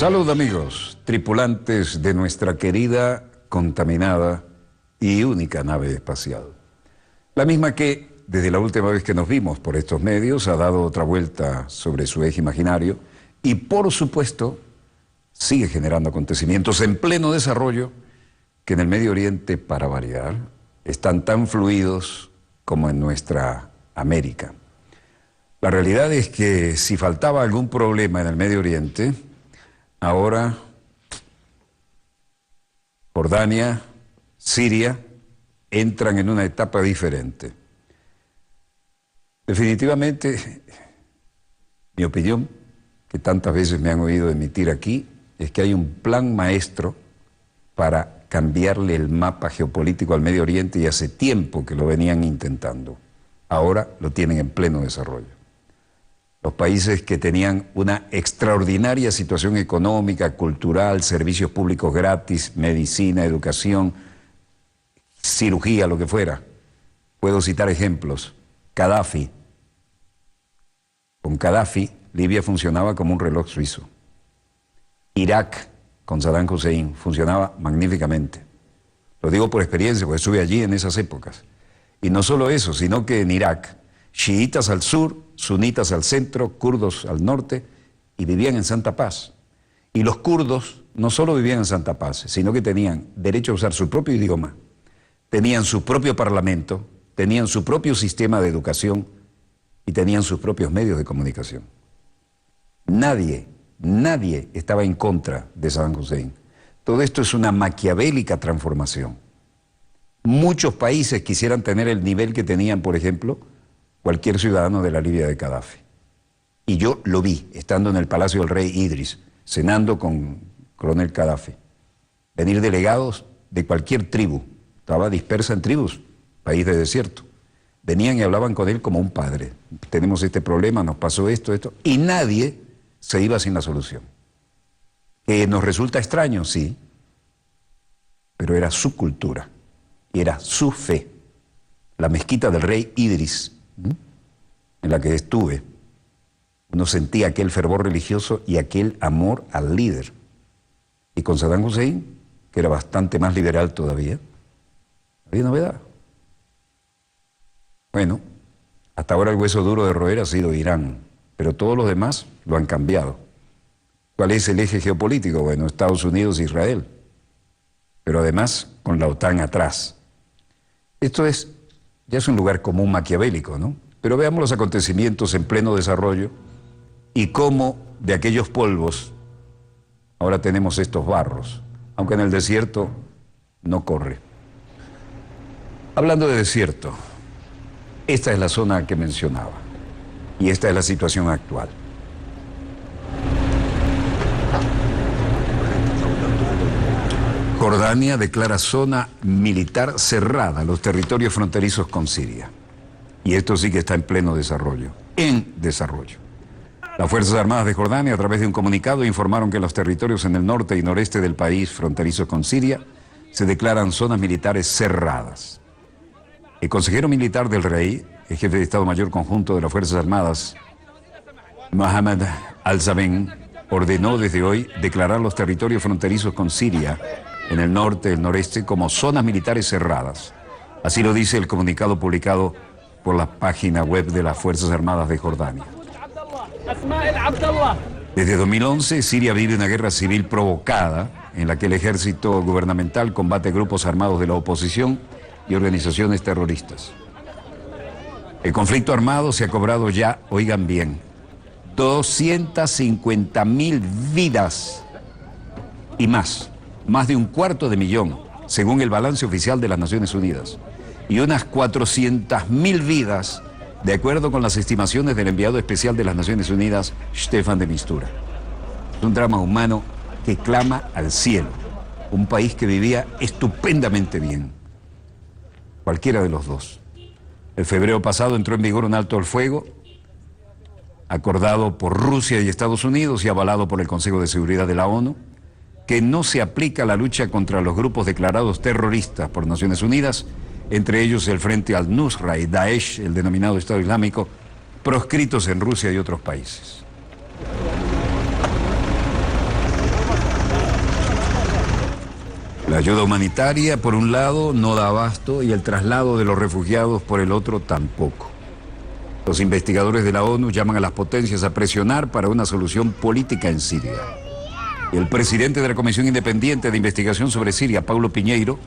Salud amigos, tripulantes de nuestra querida, contaminada y única nave espacial. La misma que, desde la última vez que nos vimos por estos medios, ha dado otra vuelta sobre su eje imaginario y, por supuesto, sigue generando acontecimientos en pleno desarrollo que en el Medio Oriente, para variar, están tan fluidos como en nuestra América. La realidad es que si faltaba algún problema en el Medio Oriente, ahora Jordania, Siria, entran en una etapa diferente. Definitivamente, mi opinión, que tantas veces me han oído emitir aquí, es que hay un plan maestro para cambiarle el mapa geopolítico al Medio Oriente y hace tiempo que lo venían intentando. Ahora lo tienen en pleno desarrollo. Los países que tenían una extraordinaria situación económica, cultural, servicios públicos gratis, medicina, educación, cirugía, lo que fuera. Puedo citar ejemplos. Gaddafi. Con Gaddafi, Libia funcionaba como un reloj suizo. Irak, con Saddam Hussein, funcionaba magníficamente. Lo digo por experiencia, porque estuve allí en esas épocas. Y no solo eso, sino que en Irak, chiitas al sur, sunitas al centro, kurdos al norte, y vivían en santa paz. Y los kurdos no solo vivían en santa paz, sino que tenían derecho a usar su propio idioma, tenían su propio parlamento, tenían su propio sistema de educación y tenían sus propios medios de comunicación. Nadie estaba en contra de Saddam Hussein. Todo esto es una maquiavélica transformación. Muchos países quisieran tener el nivel que tenían, por ejemplo, cualquier ciudadano de la Libia de Gaddafi. Y yo lo vi, estando en el Palacio del Rey Idris, cenando con coronel Gaddafi. Venir delegados de cualquier tribu, estaba dispersa en tribus, país de desierto. Venían y hablaban con él como un padre. Tenemos este problema, nos pasó esto, y nadie se iba sin la solución. Que nos resulta extraño, sí, pero era su cultura y era su fe. La mezquita del Rey Idris, en la que estuve, uno sentía aquel fervor religioso y aquel amor al líder. Y con Saddam Hussein, que era bastante más liberal todavía, había novedad. Bueno, hasta ahora el hueso duro de roer ha sido Irán, pero todos los demás lo han cambiado. ¿Cuál es el eje geopolítico? Bueno, Estados Unidos e Israel, pero además con la OTAN atrás. Esto ya es un lugar común maquiavélico, ¿no? Pero veamos los acontecimientos en pleno desarrollo y cómo de aquellos polvos ahora tenemos estos barros, aunque en el desierto no corre. Hablando de desierto, esta es la zona que mencionaba y esta es la situación actual. Jordania declara zona militar cerrada los territorios fronterizos con Siria. Y esto sí que está en pleno desarrollo, Las Fuerzas Armadas de Jordania, a través de un comunicado, informaron que los territorios en el norte y noreste del país fronterizos con Siria se declaran zonas militares cerradas. El consejero militar del rey, el jefe de Estado Mayor Conjunto de las Fuerzas Armadas, Mohammed Al-Zaben, ordenó desde hoy declarar los territorios fronterizos con Siria en el norte y el noreste como zonas militares cerradas. Así lo dice el comunicado publicado por la página web de las Fuerzas Armadas de Jordania. Desde 2011, Siria vive una guerra civil provocada en la que el ejército gubernamental combate grupos armados de la oposición y organizaciones terroristas. El conflicto armado se ha cobrado ya, oigan bien, 250.000 vidas y más de 250.000, según el balance oficial de las Naciones Unidas, y unas 400.000 vidas, de acuerdo con las estimaciones del enviado especial de las Naciones Unidas, Staffan de Mistura. Es un drama humano que clama al cielo, un país que vivía estupendamente bien. Cualquiera de los dos. El febrero pasado entró en vigor un alto al fuego, acordado por Rusia y Estados Unidos y avalado por el Consejo de Seguridad de la ONU, que no se aplica a la lucha contra los grupos declarados terroristas por Naciones Unidas, entre ellos el Frente al-Nusra y Daesh, el denominado Estado Islámico, proscritos en Rusia y otros países. La ayuda humanitaria, por un lado, no da abasto y el traslado de los refugiados, por el otro, tampoco. Los investigadores de la ONU llaman a las potencias a presionar para una solución política en Siria. Y el presidente de la Comisión Independiente de Investigación sobre Siria, Paulo Piñeiro,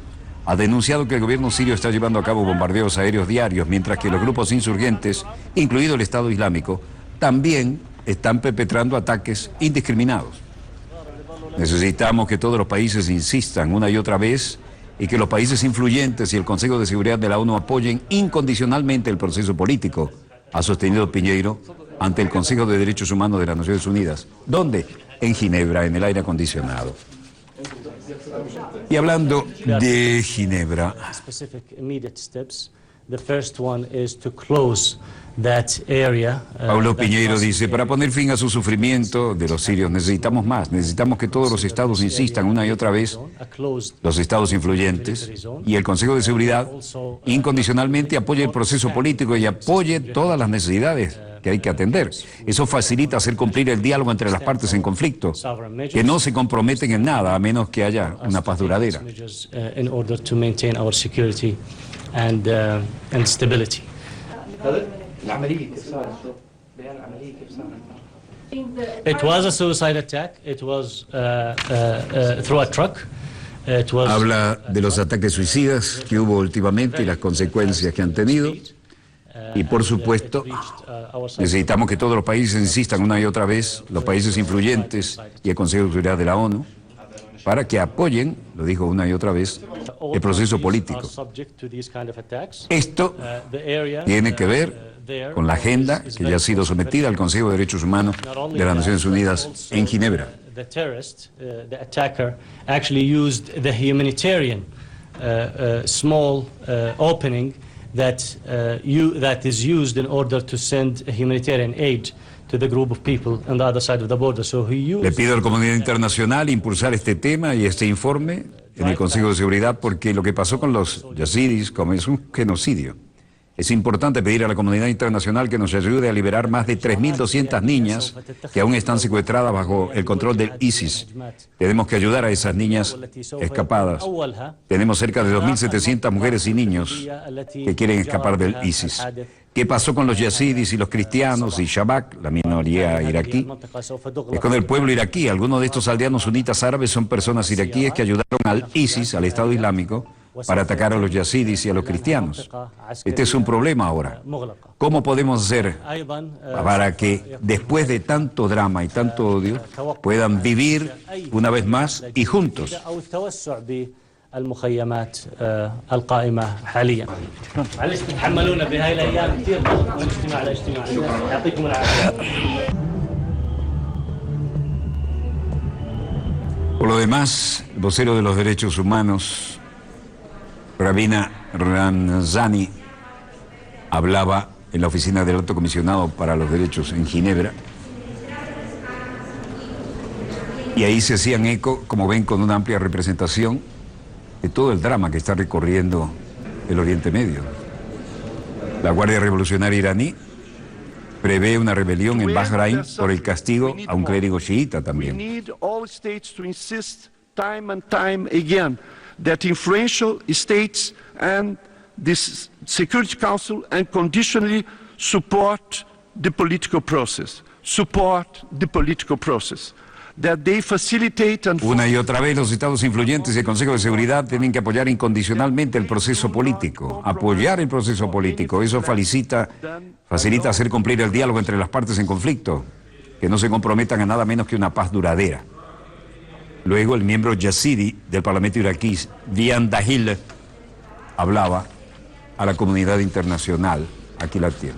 ha denunciado que el gobierno sirio está llevando a cabo bombardeos aéreos diarios, mientras que los grupos insurgentes, incluido el Estado Islámico, también están perpetrando ataques indiscriminados. Necesitamos que todos los países insistan una y otra vez y que los países influyentes y el Consejo de Seguridad de la ONU apoyen incondicionalmente el proceso político, ha sostenido Piñeiro ante el Consejo de Derechos Humanos de las Naciones Unidas. ¿Dónde? En Ginebra, en el aire acondicionado. Y hablando de Ginebra, Paulo Piñeiro dice, para poner fin a su sufrimiento de los sirios necesitamos más, necesitamos que todos los estados insistan una y otra vez, los estados influyentes y el Consejo de Seguridad incondicionalmente apoye el proceso político y apoye todas las necesidades que hay que atender. Eso facilita hacer cumplir el diálogo entre las partes en conflicto, que no se comprometen en nada a menos que haya una paz duradera. It was a suicide attack. It was through a truck. Habla de los ataques suicidas que hubo últimamente y las consecuencias que han tenido. Y por supuesto, necesitamos que todos los países insistan una y otra vez, los países influyentes y el Consejo de Seguridad de la ONU, para que apoyen, lo dijo una y otra vez, el proceso político. Esto tiene que ver con la agenda que ya ha sido sometida al Consejo de Derechos Humanos de las Naciones Unidas en Ginebra. The attacker actually used the humanitarian small opening that is used in order to send humanitarian aid to the group of people on the other side of the border. So he used... Le pido a la comunidad internacional impulsar este tema y este informe en el Consejo de Seguridad porque lo que pasó con los yazidis como es un genocidio. Es importante pedir a la comunidad internacional que nos ayude a liberar más de 3.200 niñas que aún están secuestradas bajo el control del ISIS. Tenemos que ayudar a esas niñas escapadas. Tenemos cerca de 2.700 mujeres y niños que quieren escapar del ISIS. ¿Qué pasó con los yazidis y los cristianos y Shabak, la minoría iraquí? Es con el pueblo iraquí. Algunos de estos aldeanos sunitas árabes son personas iraquíes que ayudaron al ISIS, al Estado Islámico, para atacar a los yazidis y a los cristianos. Este es un problema ahora. ¿Cómo podemos hacer para que después de tanto drama y tanto odio puedan vivir una vez más y juntos? المخيمات القائمة حاليا. معلش تتحملونا بهاي الأيام كثير من اجتماع لاجتماع. يعطيكم العافية. Por lo demás, el vocero de los derechos humanos, Rabina Ranzani, hablaba en la oficina del Alto Comisionado para los Derechos en Ginebra. Y ahí se hacían eco, como ven, con una amplia representación de todo el drama que está recorriendo el Oriente Medio. La Guardia Revolucionaria iraní prevé una rebelión en Bahrein por el castigo a un clérigo chiita también. That influential states and this Security Council unconditionally support the political process. That they facilitate and... Una y otra vez los estados influyentes y el Consejo de Seguridad tienen que apoyar incondicionalmente el proceso político. Apoyar el proceso político. Eso facilita hacer cumplir el diálogo entre las partes en conflicto, que no se comprometan a nada menos que una paz duradera. Luego el miembro yazidi del Parlamento iraquí, Dian Dahil, hablaba a la comunidad internacional. Aquí la tiene.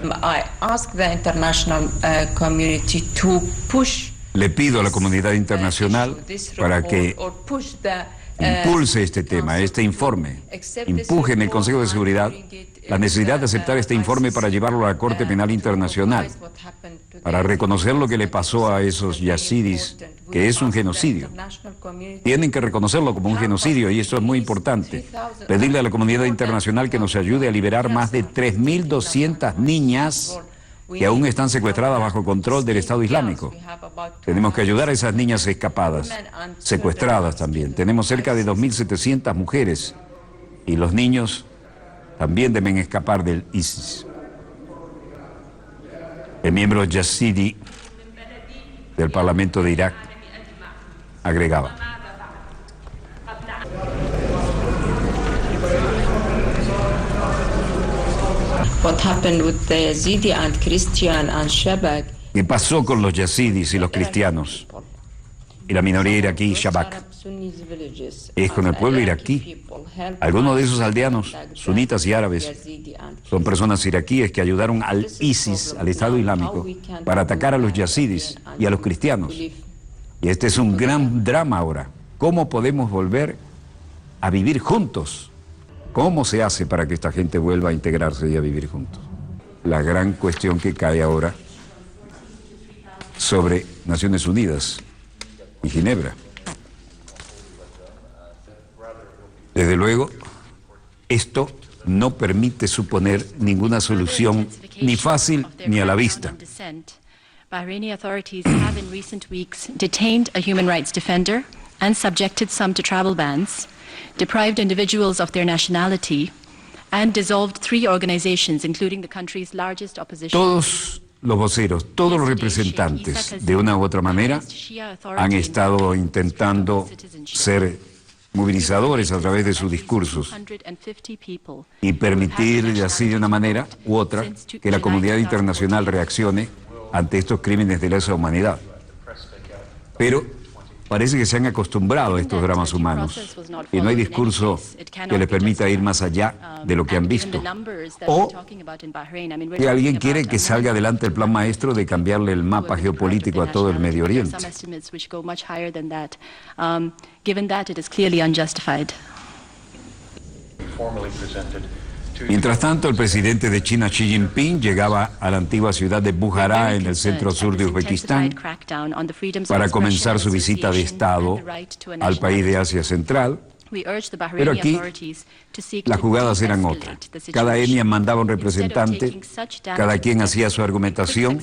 I ask the international community to push. Le pido a la comunidad internacional para que impulse este tema, este informe, empuje en el Consejo de Seguridad la necesidad de aceptar este informe para llevarlo a la Corte Penal Internacional, para reconocer lo que le pasó a esos yazidis, que es un genocidio. Tienen que reconocerlo como un genocidio y eso es muy importante. Pedirle a la comunidad internacional que nos ayude a liberar más de 3.200 niñas que aún están secuestradas bajo control del Estado Islámico. Tenemos que ayudar a esas niñas escapadas, secuestradas también. Tenemos cerca de 2.700 mujeres y los niños también deben escapar del ISIS. El miembro yazidi del Parlamento de Irak agregaba: What happened with the Yazidi and Christian and Shabak? ¿Qué pasó con los yazidis y los cristianos y la minoría iraquí Shabak? Es con el pueblo iraquí. Algunos de esos aldeanos, sunitas y árabes, son personas iraquíes que ayudaron al ISIS, al Estado Islámico, para atacar a los yazidis y a los cristianos. Y este es un gran drama ahora. ¿Cómo podemos volver a vivir juntos? ¿Cómo se hace para que esta gente vuelva a integrarse y a vivir juntos? La gran cuestión que cae ahora sobre Naciones Unidas y Ginebra. Desde luego, esto no permite suponer ninguna solución ni fácil ni a la vista. Bahraini authorities have in recent weeks detained a human rights defender and subjected some to travel bans, deprived individuals of their nationality, and dissolved 3 organizations, including the country's largest opposition. Todos los voceros, todos los representantes, de una u otra manera, han estado intentando ser movilizadores a través de sus discursos y permitir, así de una manera u otra, que la comunidad internacional reaccione ante estos crímenes de lesa humanidad. Pero parece que se han acostumbrado a estos dramas humanos y no hay discurso que les permita ir más allá de lo que han visto. O que alguien quiere que salga adelante el plan maestro de cambiarle el mapa geopolítico a todo el Medio Oriente. Mientras tanto, el presidente de China, Xi Jinping, llegaba a la antigua ciudad de Bujará, en el centro-sur de Uzbekistán, para comenzar su visita de Estado al país de Asia Central. Pero aquí las jugadas eran otras. Cada etnia mandaba un representante, cada quien hacía su argumentación.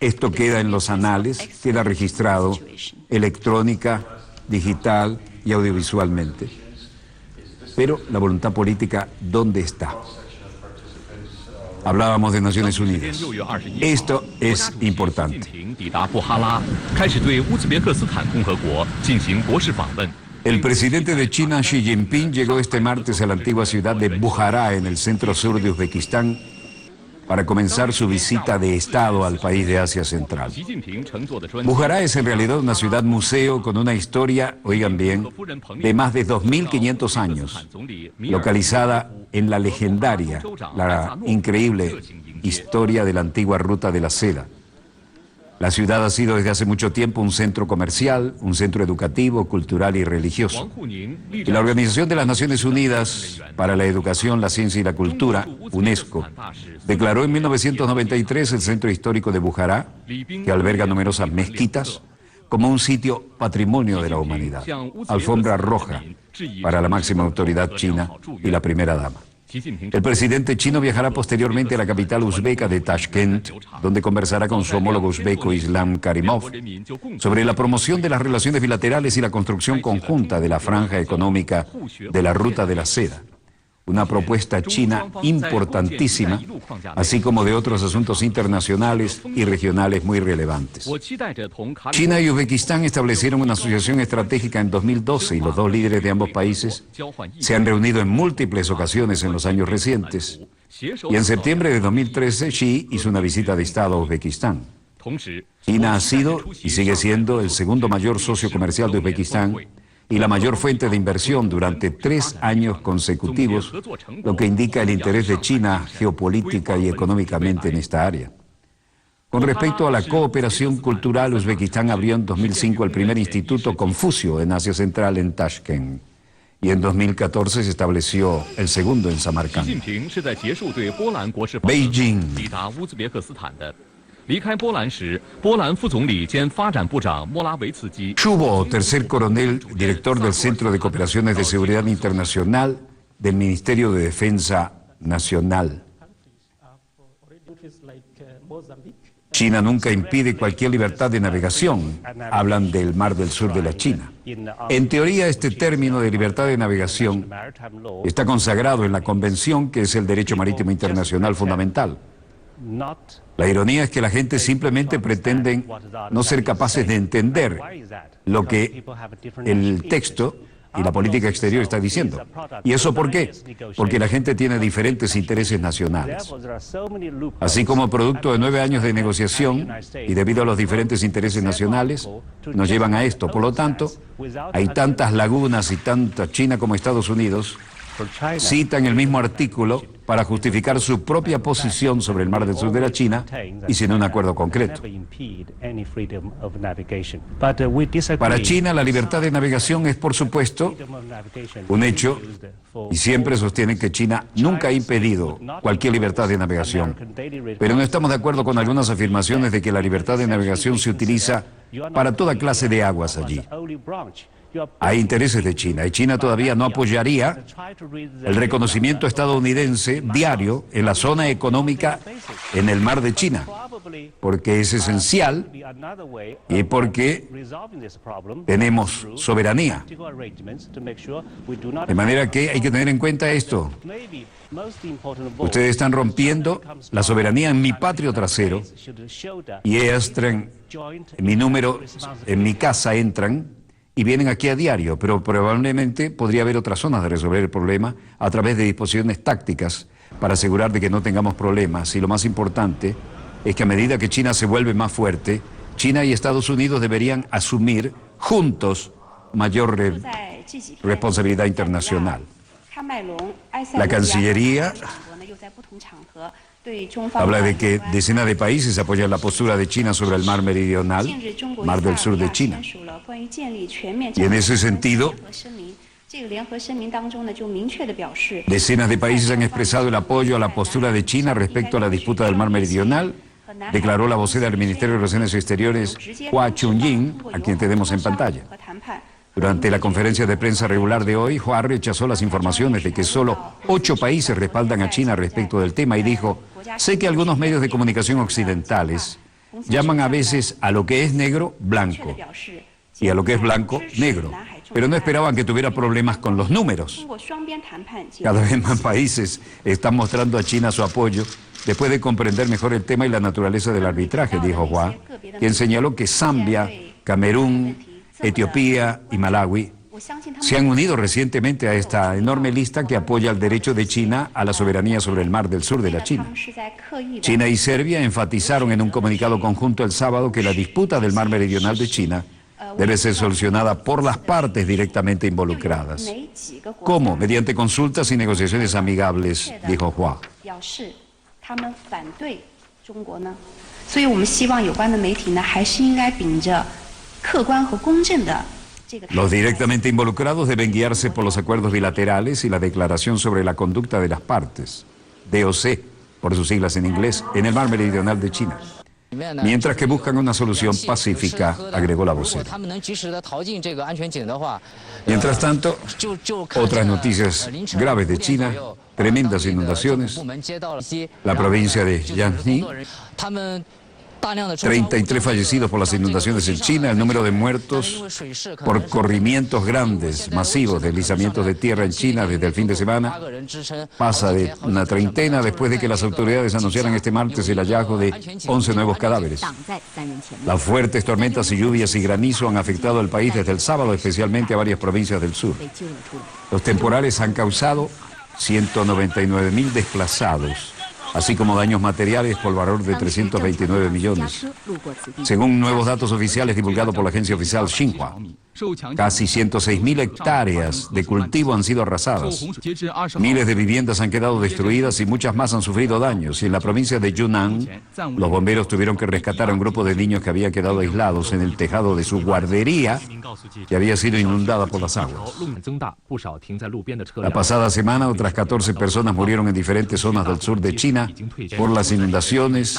Esto queda en los anales, queda registrado electrónica, digital y audiovisualmente. Pero la voluntad política, ¿dónde está? Hablábamos de Naciones Unidas. Esto es importante. El presidente de China, Xi Jinping, llegó este martes a la antigua ciudad de Bujará, en el centro-sur de Uzbekistán, para comenzar su visita de Estado al país de Asia Central. Bujará es en realidad una ciudad museo con una historia, oigan bien, de más de 2.500 años, localizada en la legendaria, la increíble historia de la antigua Ruta de la Seda. La ciudad ha sido desde hace mucho tiempo un centro comercial, un centro educativo, cultural y religioso. Y la Organización de las Naciones Unidas para la Educación, la Ciencia y la Cultura, UNESCO, declaró en 1993 el centro histórico de Bujará, que alberga numerosas mezquitas, como un sitio patrimonio de la humanidad. Alfombra roja para la máxima autoridad china y la primera dama. El presidente chino viajará posteriormente a la capital uzbeca de Tashkent, donde conversará con su homólogo uzbeco Islam Karimov sobre la promoción de las relaciones bilaterales y la construcción conjunta de la franja económica de la Ruta de la Seda, una propuesta china importantísima, así como de otros asuntos internacionales y regionales muy relevantes. China y Uzbekistán establecieron una asociación estratégica en 2012 y los dos líderes de ambos países se han reunido en múltiples ocasiones en los años recientes. Y en septiembre de 2013, Xi hizo una visita de Estado a Uzbekistán. China ha sido y sigue siendo el segundo mayor socio comercial de Uzbekistán y la mayor fuente de inversión durante 3 años consecutivos, lo que indica el interés de China geopolítica y económicamente en esta área. Con respecto a la cooperación cultural, Uzbekistán abrió en 2005 el primer instituto Confucio en Asia Central en Tashkent, y en 2014 se estableció el segundo en Samarcanda. Beijing. Shubo, tercer coronel, director del Centro de Cooperaciones de Seguridad Internacional del Ministerio de Defensa Nacional. China nunca impide cualquier libertad de navegación. Hablan del Mar del Sur de la China. En teoría, este término de libertad de navegación está consagrado en la Convención, que es el derecho marítimo internacional fundamental. La ironía es que la gente simplemente pretende no ser capaces de entender lo que el texto y la política exterior está diciendo. ¿Y eso por qué? Porque la gente tiene diferentes intereses nacionales. Así como producto de 9 años de negociación y debido a los diferentes intereses nacionales, nos llevan a esto. Por lo tanto, hay tantas lagunas y tanta China como Estados Unidos citan el mismo artículo para justificar su propia posición sobre el Mar del Sur de la China y sin un acuerdo concreto. Para China, la libertad de navegación es, por supuesto, un hecho, y siempre sostienen que China nunca ha impedido cualquier libertad de navegación. Pero no estamos de acuerdo con algunas afirmaciones de que la libertad de navegación se utiliza para toda clase de aguas allí. Hay intereses de China y China todavía no apoyaría el reconocimiento estadounidense diario en la zona económica en el mar de China, porque es esencial y porque tenemos soberanía. De manera que hay que tener en cuenta esto. Ustedes están rompiendo la soberanía en mi patio trasero y entran, en mi casa entran y vienen aquí a diario, pero probablemente podría haber otras zonas de resolver el problema a través de disposiciones tácticas para asegurar de que no tengamos problemas. Y lo más importante es que a medida que China se vuelve más fuerte, China y Estados Unidos deberían asumir juntos mayor responsabilidad internacional. La Cancillería habla de que decenas de países apoyan la postura de China sobre el mar meridional, Mar del Sur de China. Y en ese sentido, decenas de países han expresado el apoyo a la postura de China respecto a la disputa del mar meridional, declaró la vocera del Ministerio de Relaciones Exteriores, Hua Chunying, a quien tenemos en pantalla. Durante la conferencia de prensa regular de hoy, Hua rechazó las informaciones de que solo 8 países respaldan a China respecto del tema y dijo: sé que algunos medios de comunicación occidentales llaman a veces a lo que es negro blanco y a lo que es blanco negro, pero no esperaban que tuviera problemas con los números. Cada vez más países están mostrando a China su apoyo después de comprender mejor el tema y la naturaleza del arbitraje, dijo Hua, quien señaló que Zambia, Camerún, Etiopía y Malawi se han unido recientemente a esta enorme lista que apoya el derecho de China a la soberanía sobre el Mar del Sur de la China. China y Serbia enfatizaron en un comunicado conjunto el sábado que la disputa del mar meridional de China debe ser solucionada por las partes directamente involucradas. ¿Cómo? Mediante consultas y negociaciones amigables, dijo Hua. Los directamente involucrados deben guiarse por los acuerdos bilaterales y la declaración sobre la conducta de las partes, DOC, por sus siglas en inglés, en el mar meridional de China. Mientras que buscan una solución pacífica, agregó la vocera. Mientras tanto, otras noticias graves de China, tremendas inundaciones. La provincia de Jiangxi, 33 fallecidos por las inundaciones en China, el número de muertos por corrimientos grandes, masivos, deslizamientos de tierra en China desde el fin de semana, pasa de una treintena después de que las autoridades anunciaran este martes el hallazgo de 11 nuevos cadáveres. Las fuertes tormentas y lluvias y granizo han afectado al país desde el sábado, especialmente a varias provincias del sur. Los temporales han causado 199.000 desplazados, así como daños materiales por valor de 329 millones. Según nuevos datos oficiales divulgados por la agencia oficial Xinhua, casi 106.000 hectáreas de cultivo han sido arrasadas. Miles de viviendas han quedado destruidas y muchas más han sufrido daños. Y en la provincia de Yunnan, los bomberos tuvieron que rescatar a un grupo de niños que había quedado aislados en el tejado de su guardería, que había sido inundada por las aguas. La pasada semana, otras 14 personas murieron en diferentes zonas del sur de China por las inundaciones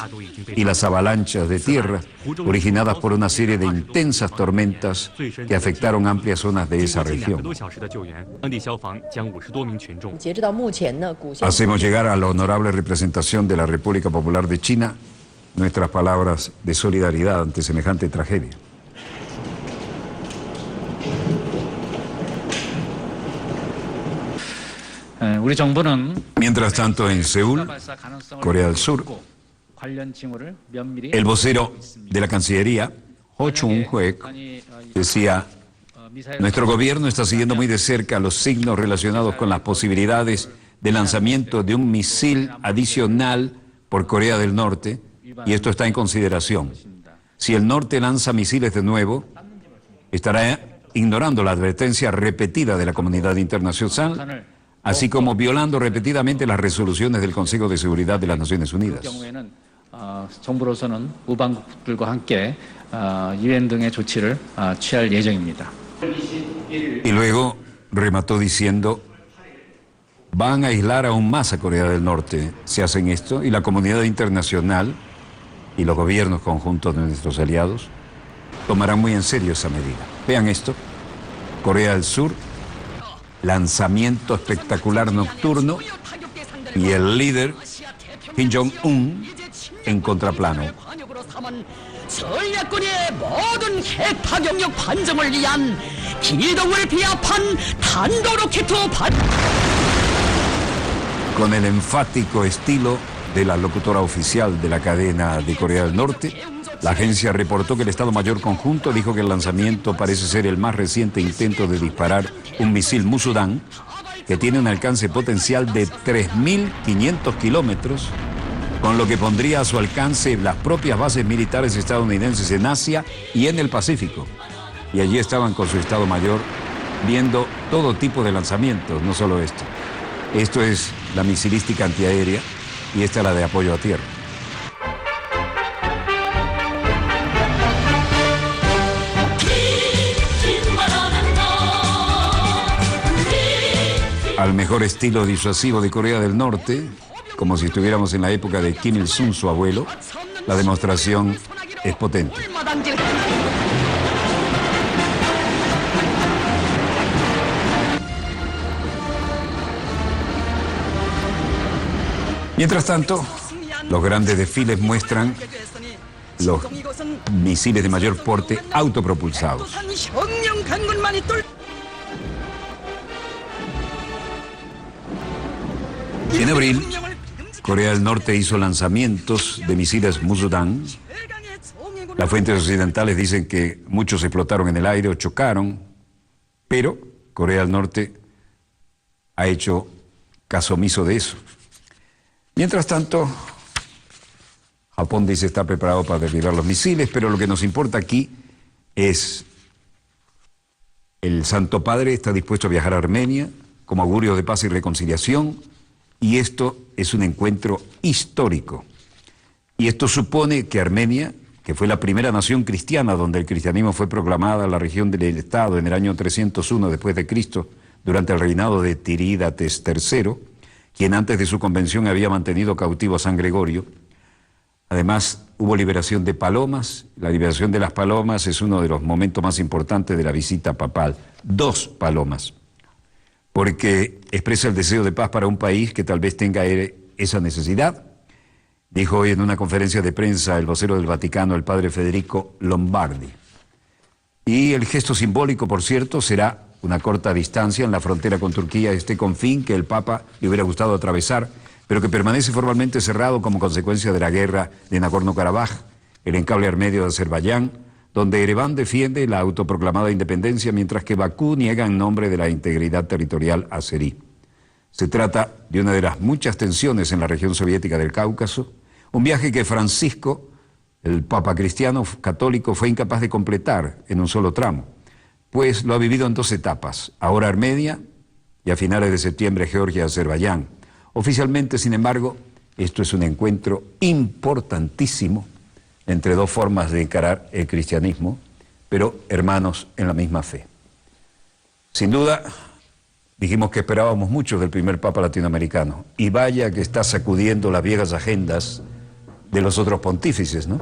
y las avalanchas de tierra originadas por una serie de intensas tormentas que afectaron amplias zonas de esa región. Hacemos llegar a la honorable representación de la República Popular de China nuestras palabras de solidaridad ante semejante tragedia. Mientras tanto, en Seúl, Corea del Sur, el vocero de la Cancillería, Ho Chung-hoek, decía: nuestro gobierno está siguiendo muy de cerca los signos relacionados con las posibilidades de lanzamiento de un misil adicional por Corea del Norte, y esto está en consideración. Si el norte lanza misiles de nuevo, estará ignorando la advertencia repetida de la comunidad internacional, así como violando repetidamente las resoluciones del Consejo de Seguridad de las Naciones Unidas. 정부로서는 우방국들과 함께 유엔 등의 조치를 취할 예정입니다. Y luego remató diciendo: van a aislar aún más a Corea del Norte si hacen esto, y la comunidad internacional y los gobiernos conjuntos de nuestros aliados tomarán muy en serio esa medida. Vean esto: Corea del Sur, lanzamiento espectacular nocturno, y el líder Kim Jong-un en contraplano. 전략권의 모든 핵 파격력 반정을 위한 기동을 비합한 탄도로켓 반. Con el enfático estilo de la locutora oficial de la cadena de Corea del Norte, la agencia reportó que el Estado Mayor Conjunto dijo que el lanzamiento parece ser el más reciente intento de disparar un misil Musudan que tiene un alcance potencial de 3.500 kilómetros, con lo que pondría a su alcance las propias bases militares estadounidenses en Asia y en el Pacífico. Y allí estaban con su Estado Mayor viendo todo tipo de lanzamientos, no solo esto. Esto es la misilística antiaérea y esta es la de apoyo a tierra. Al mejor estilo disuasivo de Corea del Norte, como si estuviéramos en la época de Kim Il-sung, su abuelo, la demostración es potente. Mientras tanto, los grandes desfiles muestran los misiles de mayor porte autopropulsados. En abril, Corea del Norte hizo lanzamientos de misiles Musudan. Las fuentes occidentales dicen que muchos explotaron en el aire o chocaron, pero Corea del Norte ha hecho caso omiso de eso. Mientras tanto, Japón dice está preparado para derribar los misiles, pero lo que nos importa aquí es el Santo Padre está dispuesto a viajar a Armenia como augurio de paz y reconciliación, y esto es un encuentro histórico. Y esto supone que Armenia, que fue la primera nación cristiana donde el cristianismo fue proclamada en la región del Estado en el año 301 después de Cristo, durante el reinado de Tirídates III, quien antes de su convención había mantenido cautivo a San Gregorio. Además, hubo liberación de palomas. La liberación de las palomas es uno de los momentos más importantes de la visita papal. 2 palomas. Porque expresa el deseo de paz para un país que tal vez tenga esa necesidad. Dijo hoy en una conferencia de prensa el vocero del Vaticano, el padre Federico Lombardi. Y el gesto simbólico, por cierto, será una corta distancia en la frontera con Turquía, este confín que el Papa le hubiera gustado atravesar, pero que permanece formalmente cerrado como consecuencia de la guerra de Nagorno-Karabaj, el enclave armenio de Azerbaiyán, donde Ereván defiende la autoproclamada independencia, mientras que Bakú niega en nombre de la integridad territorial azerí. Se trata de una de las muchas tensiones en la región soviética del Cáucaso, un viaje que Francisco, el Papa cristiano católico, fue incapaz de completar en un solo tramo, pues lo ha vivido en 2 etapas, ahora Armenia y a finales de septiembre Georgia y Azerbaiyán. Oficialmente, sin embargo, esto es un encuentro importantísimo entre 2 formas de encarar el cristianismo, pero hermanos en la misma fe. Sin duda, dijimos que esperábamos mucho del primer Papa latinoamericano, y vaya que está sacudiendo las viejas agendas de los otros pontífices, ¿no?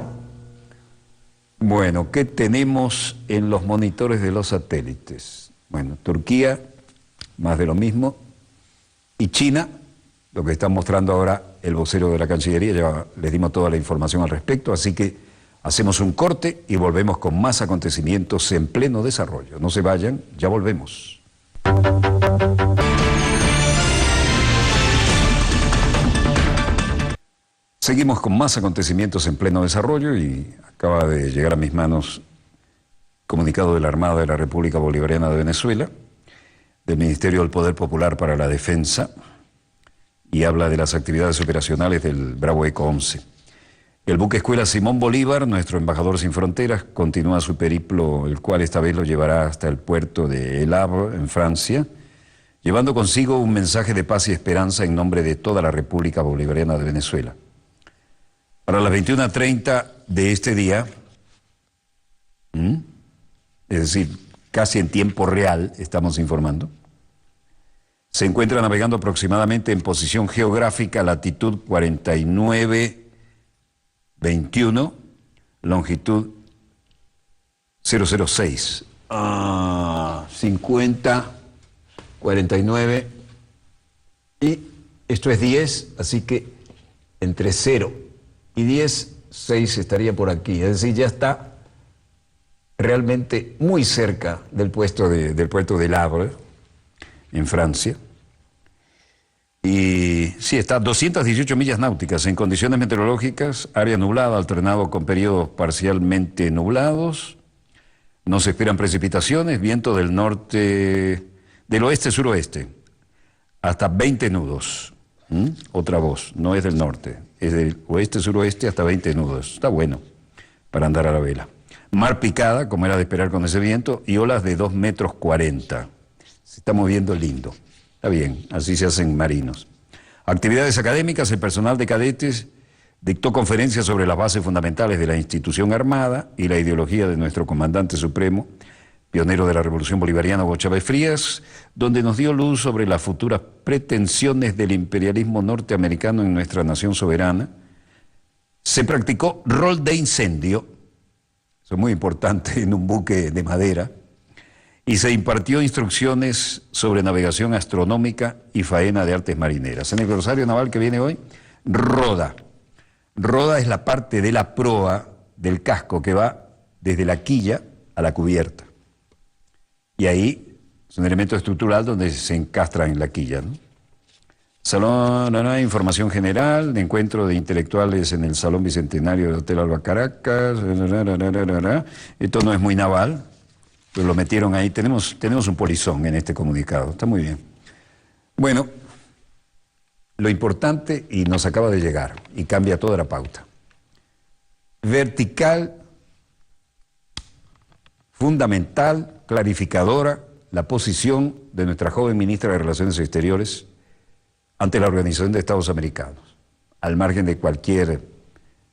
Bueno, ¿qué tenemos en los monitores de los satélites? Bueno, Turquía, más de lo mismo, y China, lo que están mostrando ahora el vocero de la Cancillería, ya les dimos toda la información al respecto, así que hacemos un corte y volvemos con más acontecimientos en pleno desarrollo. No se vayan, ya volvemos. Seguimos con más acontecimientos en pleno desarrollo y acaba de llegar a mis manos comunicado de la Armada de la República Bolivariana de Venezuela, del Ministerio del Poder Popular para la Defensa, y habla de las actividades operacionales del Bravo Eco 11. El buque escuela Simón Bolívar, nuestro embajador sin fronteras, continúa su periplo, el cual esta vez lo llevará hasta el puerto de El Havre, en Francia, llevando consigo un mensaje de paz y esperanza en nombre de toda la República Bolivariana de Venezuela. Para las 21:30 de este día, es decir, casi en tiempo real estamos informando, se encuentra navegando aproximadamente en posición geográfica latitud 4921, longitud 006. 50, 49, y esto es 10, así que entre 0 y 10, 6 estaría por aquí, es decir, ya está realmente muy cerca del puerto del Havre, en Francia. Y sí, está a 218 millas náuticas en condiciones meteorológicas, área nublada, alternado con periodos parcialmente nublados. No se esperan precipitaciones, viento del norte, del oeste-suroeste, hasta 20 nudos. Otra voz, no es del norte, es del oeste-suroeste hasta 20 nudos. Está bueno para andar a la vela. Mar picada, como era de esperar con ese viento, y olas de 2,40 metros. Se está moviendo lindo. Está bien, así se hacen marinos. Actividades académicas, el personal de cadetes dictó conferencias sobre las bases fundamentales de la institución armada y la ideología de nuestro comandante supremo, pionero de la Revolución Bolivariana, Hugo Chávez Frías, donde nos dio luz sobre las futuras pretensiones del imperialismo norteamericano en nuestra nación soberana. Se practicó rol de incendio, eso es muy importante en un buque de madera, y se impartió instrucciones sobre navegación astronómica y faena de artes marineras. En el glosario naval que viene hoy, roda. Roda es la parte de la proa del casco que va desde la quilla a la cubierta. Y ahí es un elemento estructural donde se encastra en la quilla, ¿no? Salón, información general, de encuentro de intelectuales en el Salón Bicentenario del Hotel Alba Caracas. Esto no es muy naval, pero lo metieron ahí. Tenemos un polizón en este comunicado, está muy bien. Bueno, lo importante, y nos acaba de llegar, y cambia toda la pauta. Vertical, fundamental, clarificadora, la posición de nuestra joven ministra de Relaciones Exteriores ante la Organización de Estados Americanos, al margen de cualquier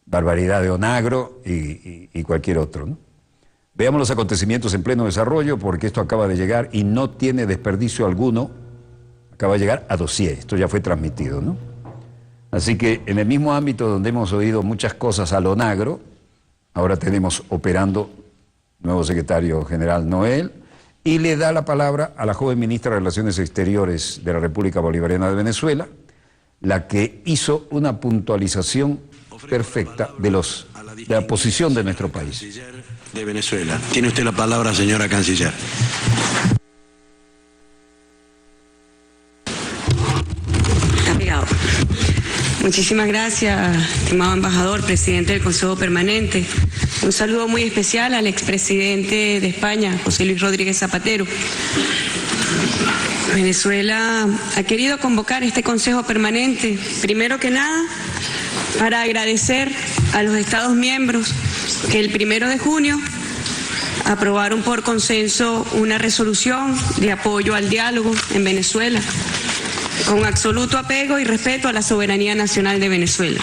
barbaridad de Onagro y cualquier otro, ¿no? Veamos los acontecimientos en pleno desarrollo, porque esto acaba de llegar y no tiene desperdicio alguno, acaba de llegar a dossier, esto ya fue transmitido, ¿no? Así que en el mismo ámbito donde hemos oído muchas cosas al Onagro, ahora tenemos operando nuevo secretario general Noel, y le da la palabra a la joven ministra de Relaciones Exteriores de la República Bolivariana de Venezuela, la que hizo una puntualización perfecta de la posición de nuestro país. De Venezuela. Tiene usted la palabra, señora canciller. Muchísimas gracias, estimado embajador, presidente del Consejo Permanente. Un saludo muy especial al expresidente de España, José Luis Rodríguez Zapatero. Venezuela ha querido convocar este Consejo Permanente, primero que nada, para agradecer a los Estados miembros que el 1 de junio aprobaron por consenso una resolución de apoyo al diálogo en Venezuela, con absoluto apego y respeto a la soberanía nacional de Venezuela.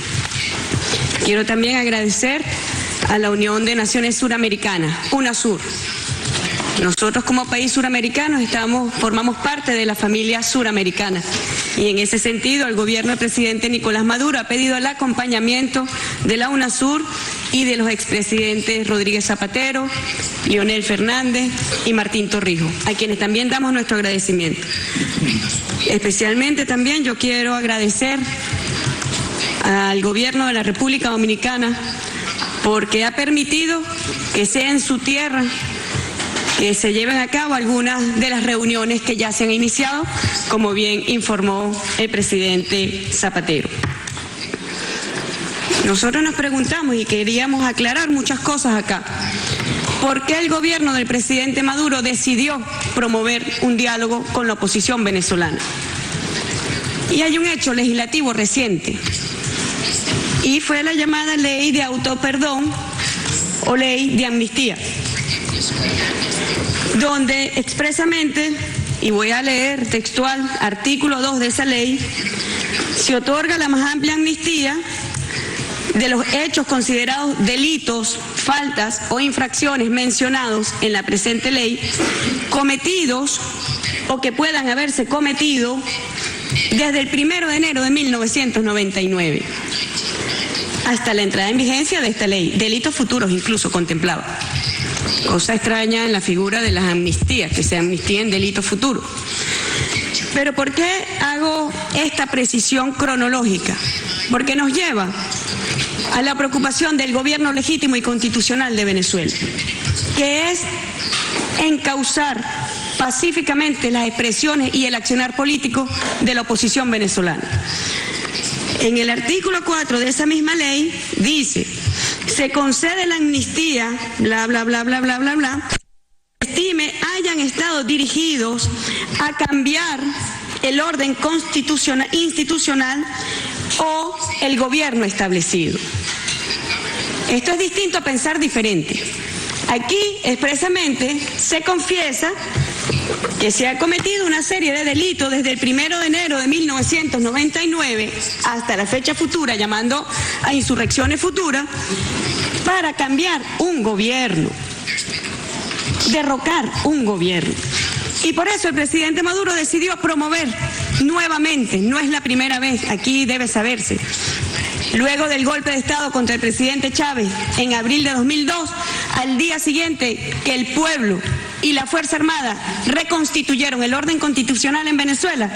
Quiero también agradecer a la Unión de Naciones Suramericanas, UNASUR. Nosotros como país suramericano formamos parte de la familia suramericana y en ese sentido el gobierno del presidente Nicolás Maduro ha pedido el acompañamiento de la UNASUR y de los expresidentes Rodríguez Zapatero, Leonel Fernández y Martín Torrijos, a quienes también damos nuestro agradecimiento. Especialmente también yo quiero agradecer al gobierno de la República Dominicana porque ha permitido que sea en su tierra que se lleven a cabo algunas de las reuniones que ya se han iniciado, como bien informó el presidente Zapatero. Nosotros nos preguntamos y queríamos aclarar muchas cosas acá. ¿Por qué el gobierno del presidente Maduro decidió promover un diálogo con la oposición venezolana? Y hay un hecho legislativo reciente, y fue la llamada ley de autoperdón o ley de amnistía, donde expresamente, y voy a leer textual, artículo 2 de esa ley, se otorga la más amplia amnistía de los hechos considerados delitos, faltas o infracciones mencionados en la presente ley, cometidos o que puedan haberse cometido desde el 1 de enero de 1999 hasta la entrada en vigencia de esta ley, delitos futuros incluso contemplaba. Cosa extraña en la figura de las amnistías, que se amnistíen delitos futuros. Pero ¿por qué hago esta precisión cronológica? Porque nos lleva a la preocupación del gobierno legítimo y constitucional de Venezuela, que es encauzar pacíficamente las expresiones y el accionar político de la oposición venezolana. En el artículo 4 de esa misma ley dice: se concede la amnistía, bla, bla, bla, bla, bla, bla, bla, estime hayan estado dirigidos a cambiar el orden institucional o el gobierno establecido. Esto es distinto a pensar diferente. Aquí expresamente se confiesa que se ha cometido una serie de delitos desde el 1 de enero de 1999 hasta la fecha futura, llamando a insurrecciones futuras, para cambiar un gobierno, derrocar un gobierno. Y por eso el presidente Maduro decidió promover nuevamente, no es la primera vez, aquí debe saberse, luego del golpe de Estado contra el presidente Chávez en abril de 2002, al día siguiente que el pueblo y la Fuerza Armada reconstituyeron el orden constitucional en Venezuela,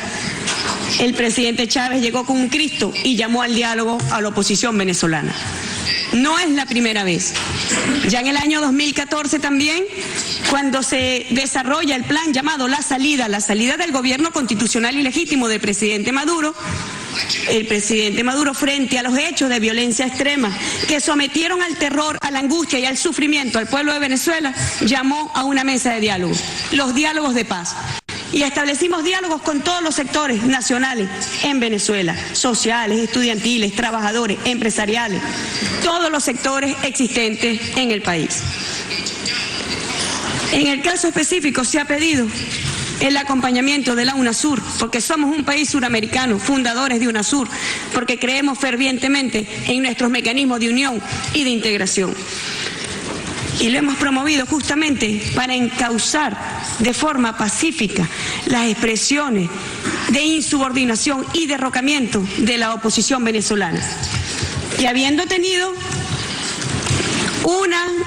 el presidente Chávez llegó con un Cristo y llamó al diálogo a la oposición venezolana. No es la primera vez. Ya en el año 2014 también, cuando se desarrolla el plan llamado La Salida del gobierno constitucional y legítimo del presidente Maduro, el presidente Maduro, frente a los hechos de violencia extrema que sometieron al terror, a la angustia y al sufrimiento al pueblo de Venezuela, llamó a una mesa de diálogo, los diálogos de paz. Y establecimos diálogos con todos los sectores nacionales en Venezuela, sociales, estudiantiles, trabajadores, empresariales, todos los sectores existentes en el país. En el caso específico se ha pedido el acompañamiento de la UNASUR, porque somos un país suramericano, fundadores de UNASUR, porque creemos fervientemente en nuestros mecanismos de unión y de integración. Y lo hemos promovido justamente para encauzar de forma pacífica las expresiones de insubordinación y derrocamiento de la oposición venezolana. Y habiendo tenido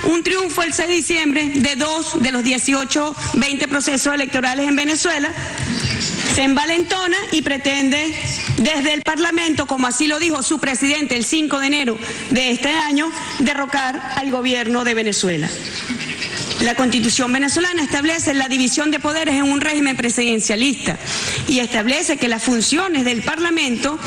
un triunfo el 6 de diciembre de 2 de los 20 procesos electorales en Venezuela, se envalentona y pretende desde el Parlamento, como así lo dijo su presidente el 5 de enero de este año, derrocar al gobierno de Venezuela. La Constitución venezolana establece la división de poderes en un régimen presidencialista y establece que las funciones del Parlamento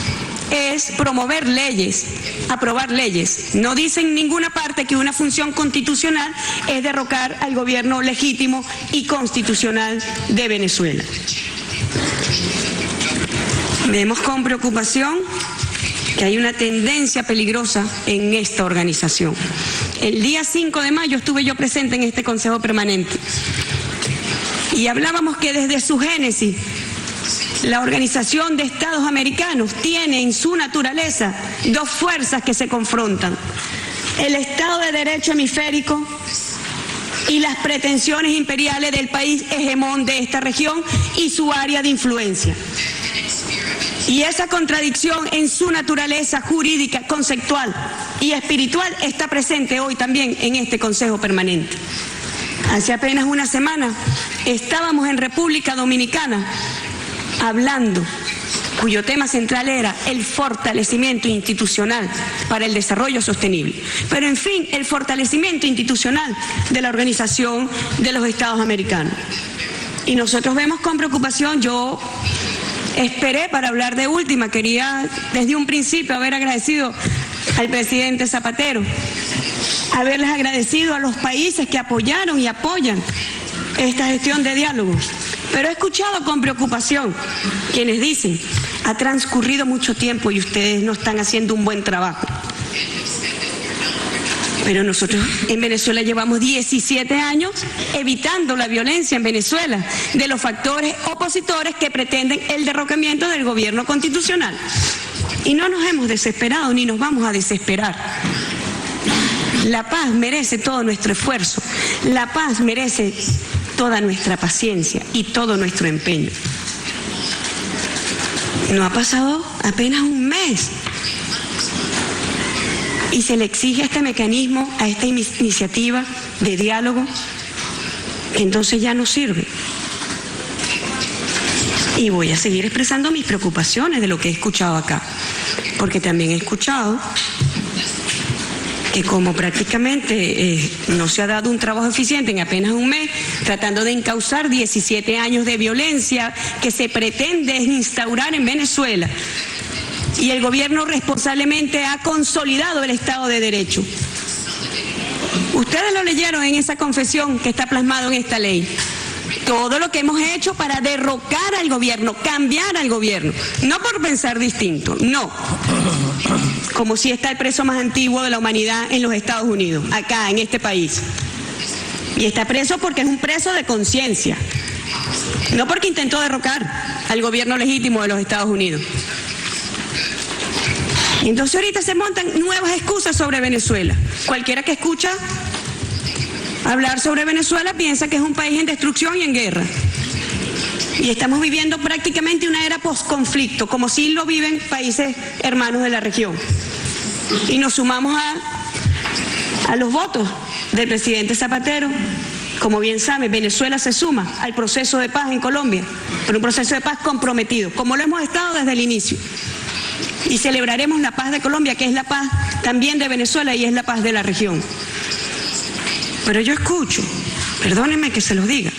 es promover leyes, aprobar leyes. No dice en ninguna parte que una función constitucional es derrocar al gobierno legítimo y constitucional de Venezuela. Vemos con preocupación que hay una tendencia peligrosa en esta organización. El día 5 de mayo estuve yo presente en este Consejo Permanente y hablábamos que desde su génesis la Organización de Estados Americanos tiene en su naturaleza dos fuerzas que se confrontan: el Estado de Derecho hemisférico y las pretensiones imperiales del país hegemón de esta región y su área de influencia. Y esa contradicción en su naturaleza jurídica, conceptual y espiritual está presente hoy también en este Consejo Permanente. Hace apenas una semana estábamos en República Dominicana hablando cuyo tema central era el fortalecimiento institucional para el desarrollo sostenible. Pero en fin, el fortalecimiento institucional de la Organización de los Estados Americanos. Y nosotros vemos con preocupación, yo esperé para hablar de última, quería desde un principio haber agradecido al presidente Zapatero, haberles agradecido a los países que apoyaron y apoyan esta gestión de diálogo. Pero he escuchado con preocupación quienes dicen, ha transcurrido mucho tiempo y ustedes no están haciendo un buen trabajo. Pero nosotros en Venezuela llevamos 17 años evitando la violencia en Venezuela de los factores opositores que pretenden el derrocamiento del gobierno constitucional. Y no nos hemos desesperado ni nos vamos a desesperar. La paz merece todo nuestro esfuerzo. La paz merece toda nuestra paciencia y todo nuestro empeño. No ha pasado apenas un mes y se le exige este mecanismo, a esta iniciativa de diálogo, que entonces ya no sirve. Y voy a seguir expresando mis preocupaciones de lo que he escuchado acá, porque también he escuchado que como prácticamente no se ha dado un trabajo eficiente en apenas un mes, tratando de encauzar 17 años de violencia que se pretende instaurar en Venezuela, y el gobierno responsablemente ha consolidado el Estado de Derecho. Ustedes lo leyeron en esa confesión que está plasmado en esta ley. Todo lo que hemos hecho para derrocar al gobierno, cambiar al gobierno, no por pensar distinto, no. Como si está el preso más antiguo de la humanidad en los Estados Unidos, acá en este país. Y está preso porque es un preso de conciencia, no porque intentó derrocar al gobierno legítimo de los Estados Unidos. Y entonces ahorita se montan nuevas excusas sobre Venezuela. Cualquiera que escucha hablar sobre Venezuela piensa que es un país en destrucción y en guerra. Y estamos viviendo prácticamente una era posconflicto, como si lo viven países hermanos de la región. Y nos sumamos a los votos del presidente Zapatero. Como bien sabe, Venezuela se suma al proceso de paz en Colombia, pero un proceso de paz comprometido, como lo hemos estado desde el inicio. Y celebraremos la paz de Colombia, que es la paz también de Venezuela y es la paz de la región. Pero yo escucho, perdónenme que se los diga,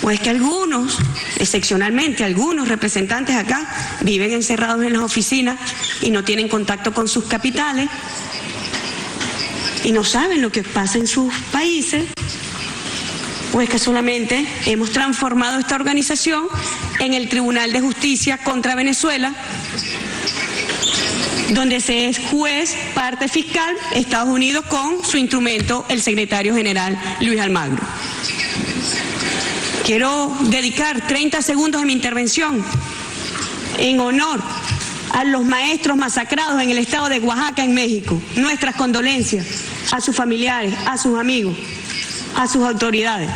o es que algunos, excepcionalmente algunos representantes acá, viven encerrados en las oficinas y no tienen contacto con sus capitales y no saben lo que pasa en sus países, o es que solamente hemos transformado esta organización en el Tribunal de Justicia contra Venezuela, donde se es juez, parte fiscal, Estados Unidos con su instrumento, el secretario general Luis Almagro. Quiero dedicar 30 segundos de mi intervención en honor a los maestros masacrados en el estado de Oaxaca, en México. Nuestras condolencias a sus familiares, a sus amigos, a sus autoridades.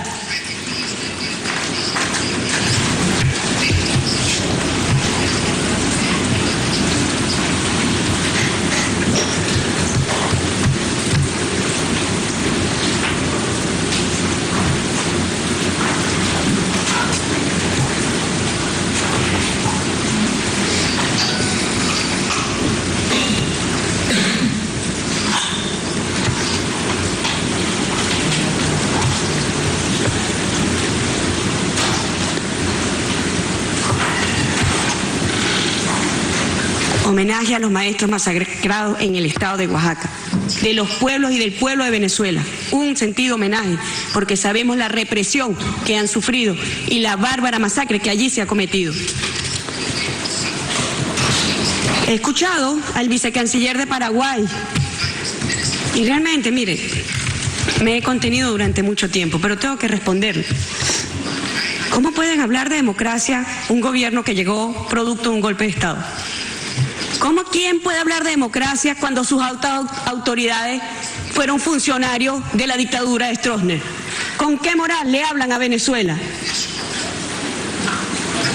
Homenaje a los maestros masacrados en el estado de Oaxaca, de los pueblos y del pueblo de Venezuela. Un sentido homenaje, porque sabemos la represión que han sufrido y la bárbara masacre que allí se ha cometido. He escuchado al vicecanciller de Paraguay y realmente, mire, me he contenido durante mucho tiempo, pero tengo que responder. ¿Cómo pueden hablar de democracia un gobierno que llegó producto de un golpe de Estado? ¿Quién puede hablar de democracia cuando sus autoridades fueron funcionarios de la dictadura de Stroessner? ¿Con qué moral le hablan a Venezuela?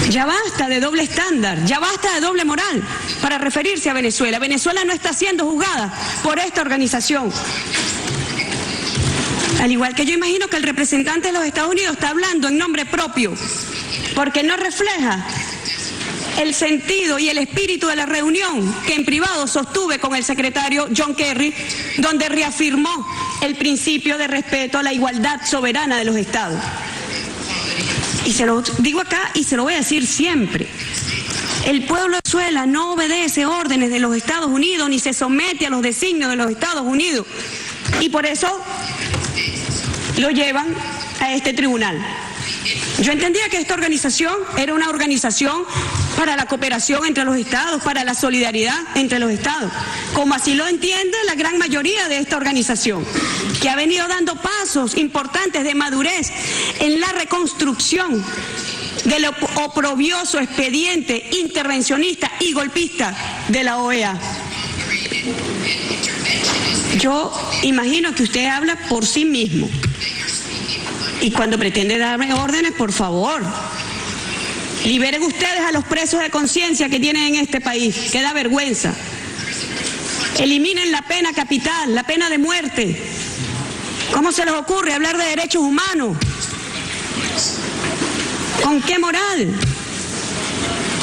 Ya basta de doble estándar, ya basta de doble moral para referirse a Venezuela. Venezuela no está siendo juzgada por esta organización. Al igual que yo imagino que el representante de los Estados Unidos está hablando en nombre propio, porque no refleja el sentido y el espíritu de la reunión que en privado sostuve con el secretario John Kerry, donde reafirmó el principio de respeto a la igualdad soberana de los estados. Y se lo digo acá y se lo voy a decir siempre. El pueblo de Venezuela no obedece órdenes de los Estados Unidos ni se somete a los designios de los Estados Unidos. Y por eso lo llevan a este tribunal. Yo entendía que esta organización era una organización para la cooperación entre los estados, para la solidaridad entre los estados, como así lo entiende la gran mayoría de esta organización, que ha venido dando pasos importantes de madurez en la reconstrucción del oprobioso expediente intervencionista y golpista de la OEA. Yo imagino que usted habla por sí mismo. Y cuando pretende darme órdenes, por favor, liberen ustedes a los presos de conciencia que tienen en este país, que da vergüenza. Eliminen la pena capital, la pena de muerte. ¿Cómo se les ocurre hablar de derechos humanos? ¿Con qué moral?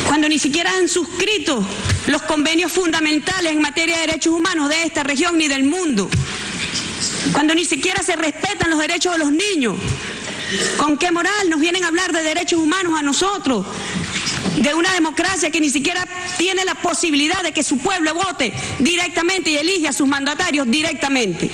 Cuando ni siquiera han suscrito los convenios fundamentales en materia de derechos humanos de esta región ni del mundo. Cuando ni siquiera se respetan los derechos de los niños. ¿Con qué moral nos vienen a hablar de derechos humanos a nosotros? De una democracia que ni siquiera tiene la posibilidad de que su pueblo vote directamente y elige a sus mandatarios directamente.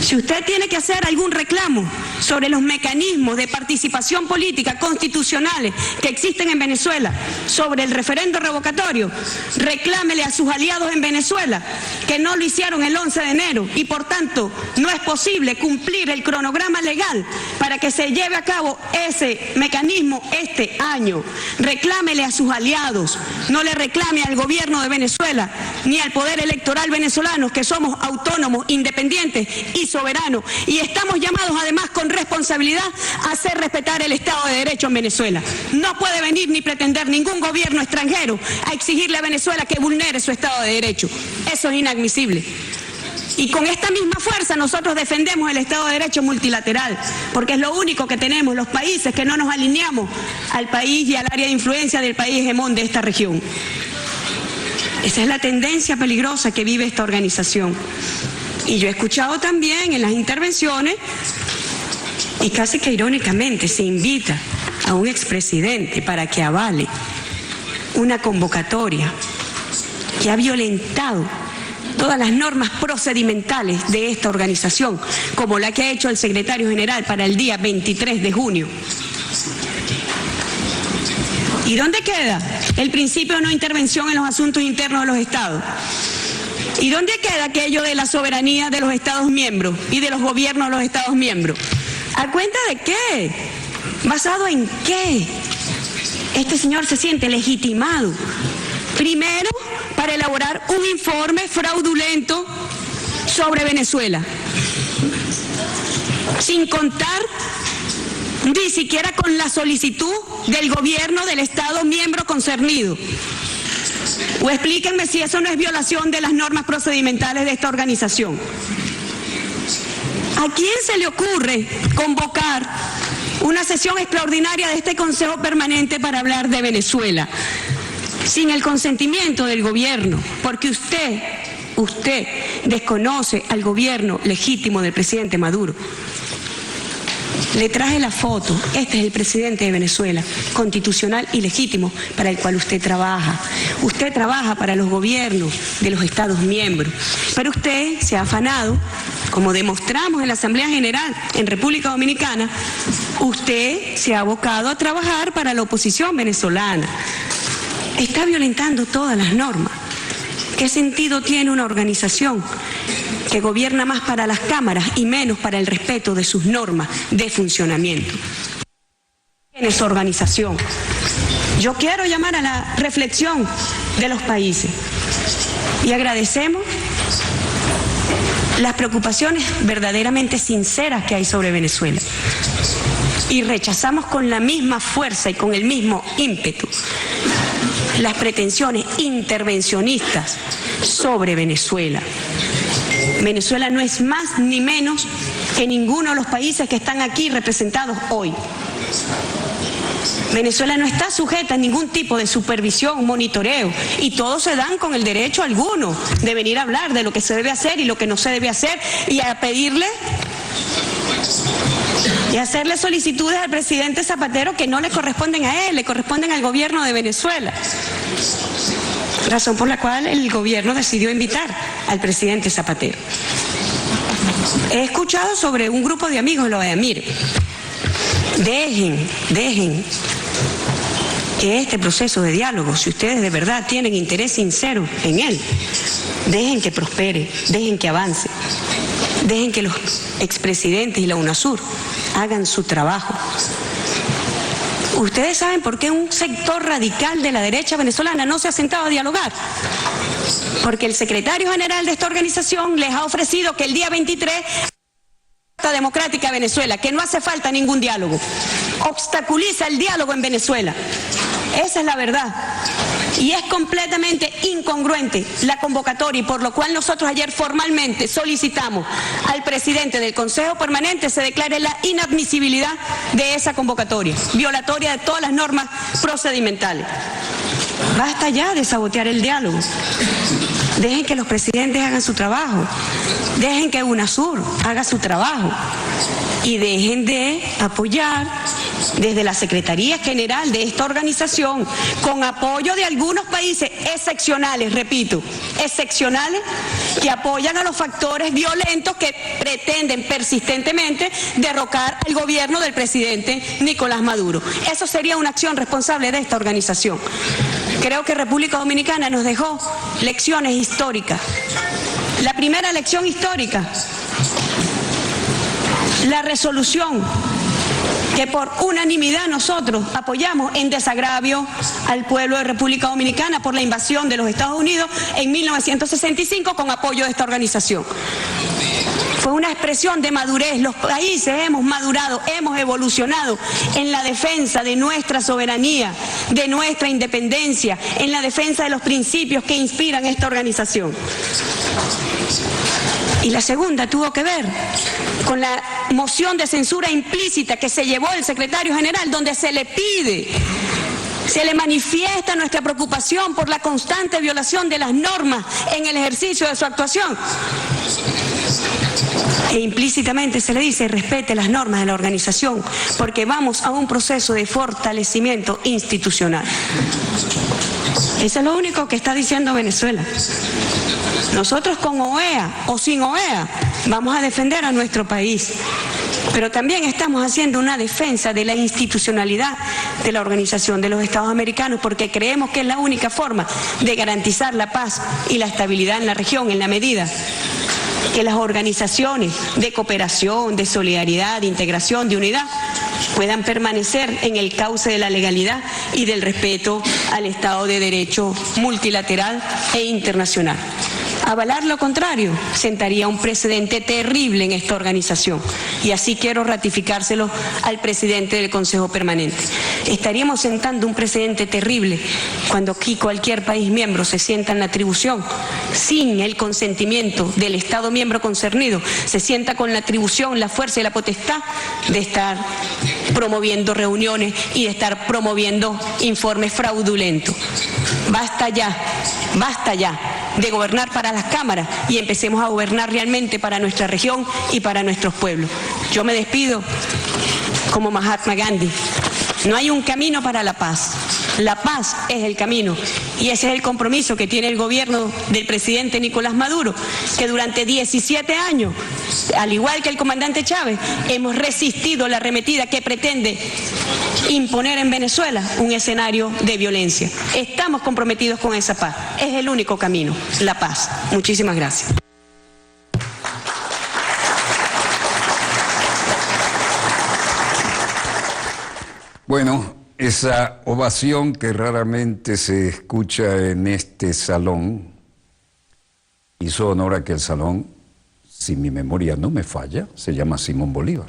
Si usted tiene que hacer algún reclamo sobre los mecanismos de participación política constitucionales que existen en Venezuela, sobre el referendo revocatorio, reclámele a sus aliados en Venezuela que no lo hicieron el 11 de enero y por tanto no es posible cumplir el cronograma legal para que se lleve a cabo ese mecanismo este año. Reclámele a sus aliados, no le reclame al gobierno de Venezuela ni al poder electoral venezolano, que somos autónomos, independientes y soberanos, y estamos llamados además con responsabilidad a hacer respetar el Estado de Derecho en Venezuela. No puede venir ni pretender ningún gobierno extranjero a exigirle a Venezuela que vulnere su Estado de Derecho. Eso es inadmisible. Y con esta misma fuerza nosotros defendemos el Estado de Derecho multilateral, porque es lo único que tenemos los países que no nos alineamos al país y al área de influencia del país hegemón de esta región. Esa es la tendencia peligrosa que vive esta organización. Y yo he escuchado también en las intervenciones, y casi que irónicamente se invita a un expresidente para que avale una convocatoria que ha violentado todas las normas procedimentales de esta organización, como la que ha hecho el secretario general para el día 23 de junio. ¿Y dónde queda el principio de no intervención en los asuntos internos de los estados? ¿Y dónde queda aquello de la soberanía de los estados miembros y de los gobiernos de los estados miembros? ¿A cuenta de qué? ¿Basado en qué? Este señor se siente legitimado. Primero, para elaborar un informe fraudulento sobre Venezuela, sin contar ni siquiera con la solicitud del gobierno del Estado miembro concernido. O explíquenme si eso no es violación de las normas procedimentales de esta organización. ¿A quién se le ocurre convocar una sesión extraordinaria de este Consejo Permanente para hablar de Venezuela sin el consentimiento del gobierno? Porque usted desconoce al gobierno legítimo del presidente Maduro. Le traje la foto. Este es el presidente de Venezuela, constitucional y legítimo, para el cual usted trabaja. Usted trabaja para los gobiernos de los Estados miembros. Pero usted se ha afanado, como demostramos en la Asamblea General en República Dominicana, usted se ha abocado a trabajar para la oposición venezolana. Está violentando todas las normas. ¿Qué sentido tiene una organización que gobierna más para las cámaras y menos para el respeto de sus normas de funcionamiento? En esa organización, yo quiero llamar a la reflexión de los países y agradecemos las preocupaciones verdaderamente sinceras que hay sobre Venezuela y rechazamos con la misma fuerza y con el mismo ímpetu las pretensiones intervencionistas sobre Venezuela. Venezuela no es más ni menos que ninguno de los países que están aquí representados hoy. Venezuela no está sujeta a ningún tipo de supervisión, monitoreo, y todos se dan con el derecho alguno de venir a hablar de lo que se debe hacer y lo que no se debe hacer y a pedirle y hacerle solicitudes al presidente Zapatero que no le corresponden a él, le corresponden al gobierno de Venezuela. Razón por la cual el gobierno decidió invitar al presidente Zapatero. He escuchado sobre un grupo de amigos, lo de mire, dejen que este proceso de diálogo, si ustedes de verdad tienen interés sincero en él, dejen que prospere, dejen que avance, dejen que los expresidentes y la UNASUR hagan su trabajo. ¿Ustedes saben por qué un sector radical de la derecha venezolana no se ha sentado a dialogar? Porque el secretario general de esta organización les ha ofrecido que el día 23 democrática de Venezuela, que no hace falta ningún diálogo, obstaculiza el diálogo en Venezuela. Esa es la verdad. Y es completamente incongruente la convocatoria, y por lo cual nosotros ayer formalmente solicitamos al presidente del Consejo Permanente se declare la inadmisibilidad de esa convocatoria, violatoria de todas las normas procedimentales. Basta ya de sabotear el diálogo. Dejen que los presidentes hagan su trabajo. Dejen que UNASUR haga su trabajo. Y dejen de apoyar desde la Secretaría General de esta organización, con apoyo de algunos países excepcionales, repito, excepcionales, que apoyan a los factores violentos que pretenden persistentemente derrocar el gobierno del presidente Nicolás Maduro. Eso sería una acción responsable de esta organización. Creo que República Dominicana nos dejó lecciones históricas. La primera lección histórica, la resolución que por unanimidad nosotros apoyamos en desagravio al pueblo de República Dominicana por la invasión de los Estados Unidos en 1965 con apoyo de esta organización. Fue una expresión de madurez. Los países hemos madurado, hemos evolucionado en la defensa de nuestra soberanía, de nuestra independencia, en la defensa de los principios que inspiran esta organización. Y la segunda tuvo que ver con la moción de censura implícita que se llevó el secretario general, donde se le pide, se le manifiesta nuestra preocupación por la constante violación de las normas en el ejercicio de su actuación. E implícitamente se le dice respete las normas de la organización, porque vamos a un proceso de fortalecimiento institucional. Eso es lo único que está diciendo Venezuela. Nosotros con OEA o sin OEA vamos a defender a nuestro país, pero también estamos haciendo una defensa de la institucionalidad de la Organización de los Estados Americanos, porque creemos que es la única forma de garantizar la paz y la estabilidad en la región, en la medida que las organizaciones de cooperación, de solidaridad, de integración, de unidad puedan permanecer en el cauce de la legalidad y del respeto al Estado de Derecho multilateral e internacional. Avalar lo contrario sentaría un precedente terrible en esta organización, y así quiero ratificárselo al presidente del Consejo Permanente. Estaríamos sentando un precedente terrible cuando aquí cualquier país miembro se sienta en la atribución sin el consentimiento del Estado miembro concernido, se sienta con la atribución, la fuerza y la potestad de estar promoviendo reuniones y de estar promoviendo informes fraudulentos. Basta ya de gobernar para las cámaras y empecemos a gobernar realmente para nuestra región y para nuestros pueblos. Yo me despido como Mahatma Gandhi. No hay un camino para la paz. La paz es el camino, y ese es el compromiso que tiene el gobierno del presidente Nicolás Maduro, que durante 17 años, al igual que el comandante Chávez, hemos resistido la arremetida que pretende imponer en Venezuela un escenario de violencia. Estamos comprometidos con esa paz. Es el único camino, la paz. Muchísimas gracias. Bueno, esa ovación que raramente se escucha en este salón hizo honor a que el salón, si mi memoria no me falla, se llama Simón Bolívar.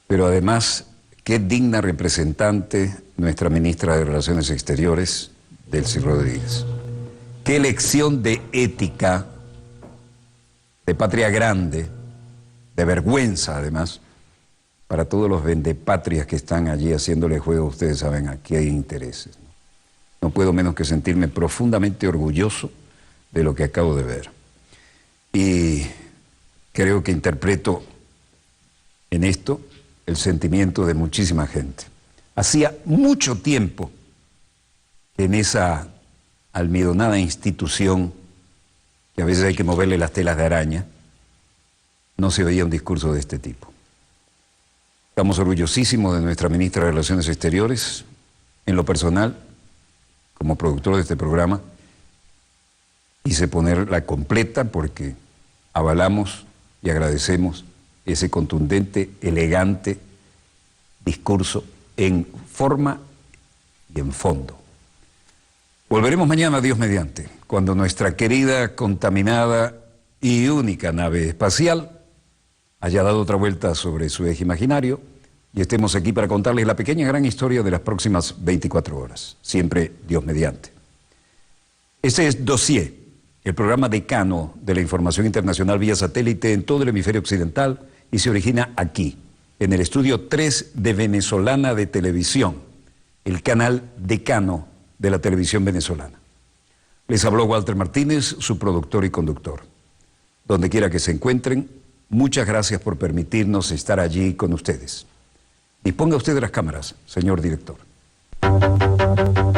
Pero además, qué digna representante nuestra ministra de Relaciones Exteriores, Delcy Rodríguez. Qué lección de ética, de patria grande, de vergüenza además, para todos los vendepatrias que están allí haciéndole juego, ustedes saben, aquí hay intereses. No puedo menos que sentirme profundamente orgulloso de lo que acabo de ver. Y creo que interpreto en esto el sentimiento de muchísima gente. Hacía mucho tiempo que en esa almidonada institución, que a veces hay que moverle las telas de araña, no se oía un discurso de este tipo. Estamos orgullosísimos de nuestra ministra de Relaciones Exteriores. En lo personal, como productor de este programa, hice ponerla completa porque avalamos y agradecemos ese contundente, elegante discurso en forma y en fondo. Volveremos mañana, Dios mediante, cuando nuestra querida, contaminada y única nave espacial haya dado otra vuelta sobre su eje imaginario y estemos aquí para contarles la pequeña gran historia de las próximas 24 horas. Siempre Dios mediante. Este es Dossier, el programa decano de la información internacional vía satélite en todo el hemisferio occidental y se origina aquí, en el estudio 3 de Venezolana de Televisión, el canal decano de la televisión venezolana. Les habló Walter Martínez, su productor y conductor. Donde quiera que se encuentren, muchas gracias por permitirnos estar allí con ustedes. Disponga usted de las cámaras, señor director.